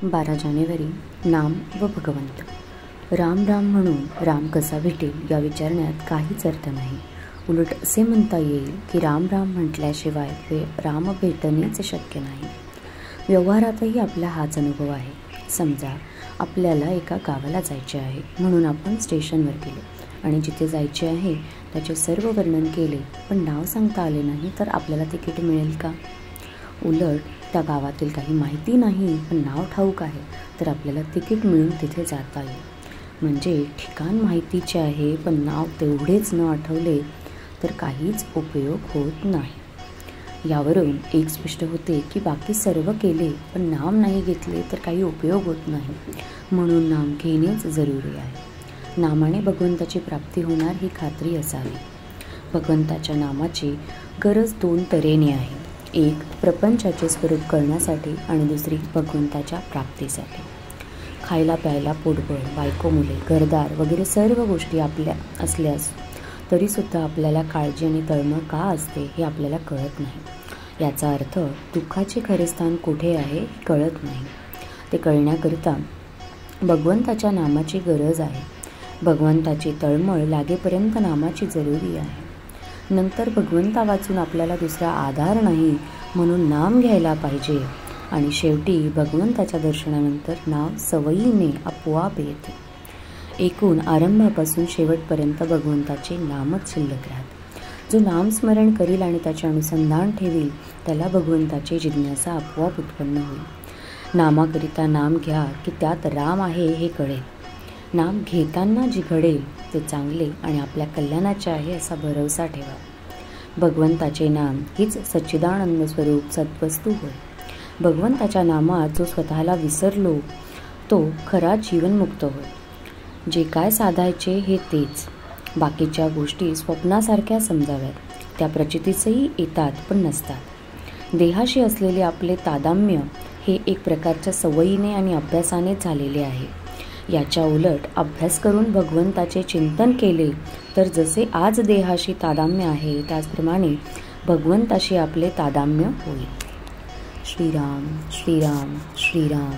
12 जानेवारी नाम व भगवंत. राम राम म्हणून राम कसा भेटेल या विचारण्यात काहीच अर्थ नाही. उलट असे म्हणता येईल की राम राम म्हटल्याशिवाय राम भेटणेच शक्य नाही. व्यवहारातही आपला हाच अनुभव आहे. समजा आपल्याला एका गावाला जायचे आहे म्हणून आपण स्टेशनवर गेलो आणि जिथे जायचे आहे त्याचे सर्व वर्णन केले, पण नाव सांगता आले नाही तर आपल्याला तिकीट मिळेल का? उलट त्या गावातील काही माहिती नाही पण नाव ठाऊक आहे तर आपल्याला तिकीट मिळून तिथे जाता येईल. म्हणजे ठिकाण माहितीचे आहे पण नाव तेवढेच न आठवले तर काहीच उपयोग होत नाही. यावरून एक स्पष्ट होते की बाकी सर्व केले पण नाम नाही घेतले तर काही उपयोग होत नाही. म्हणून नाम घेणेच जरुरी आहे. नामाने भगवंताची प्राप्ती होणार ही खात्री असावी. भगवंताच्या नामाची गरज 2 तऱ्हेने आहे. एक प्रपंचाचे स्वरूप करण्यासाठी आणि दुसरी भगवंताच्या प्राप्तीसाठी. खायला प्यायला पोटभर, बायको मुले, घरदार वगैरे सर्व गोष्टी आपल्या असल्यास तरीसुद्धा आपल्याला काळजी आणि तळमळ का असते हे आपल्याला कळत नाही. याचा अर्थ दुःखाचे खरे स्थान कुठे आहे हे कळत नाही. ते कळण्याकरिता भगवंताच्या नामाची गरज आहे. भगवंताची तळमळ लागेपर्यंत नामाची जरुरी आहे. नंतर भगवंता वाचून आपल्याला दुसरा आधार नाही म्हणून नाम घ्यायला पाहिजे. आणि शेवटी भगवंताच्या दर्शनानंतर नाव सवयीने आपोआप येते. एकूण आरंभापासून शेवटपर्यंत भगवंताचे नामच शिल्लक राहते. जो नामस्मरण करील आणि त्याचे अनुसंधान ठेवील त्याला भगवंताची जिज्ञासा आपोआप उत्पन्न होईल. नामाकरिता नाम घ्या की त्यात राम आहे हे कळेल. नाम घेताना जी घडेल ते चांगले आणि आपल्या कल्याणाचे आहे असा भरवसा ठेवा. भगवंताचे नाम हीच सच्चिदानंद स्वरूप सद्वस्तू होय. भगवंताच्या नामात जो स्वतःला विसरलो तो खरा जीवनमुक्त होय. जे काय साधायचे हे तेच. बाकीच्या गोष्टी स्वप्नासारख्या समजाव्यात. त्या प्रचितीसही येतात पण नसतात. देहाशी असलेले आपले तादात्म्य हे एक प्रकारच्या सवयीने आणि अभ्यासाने झालेले आहे. याच्या उलट अभ्यास करून भगवंताचे चिंतन केले तर जसे आज देहाशी तादात्म्य आहे त्याचप्रमाणे भगवंताशी आपले तादात्म्य होईल. श्रीराम श्रीराम श्रीराम.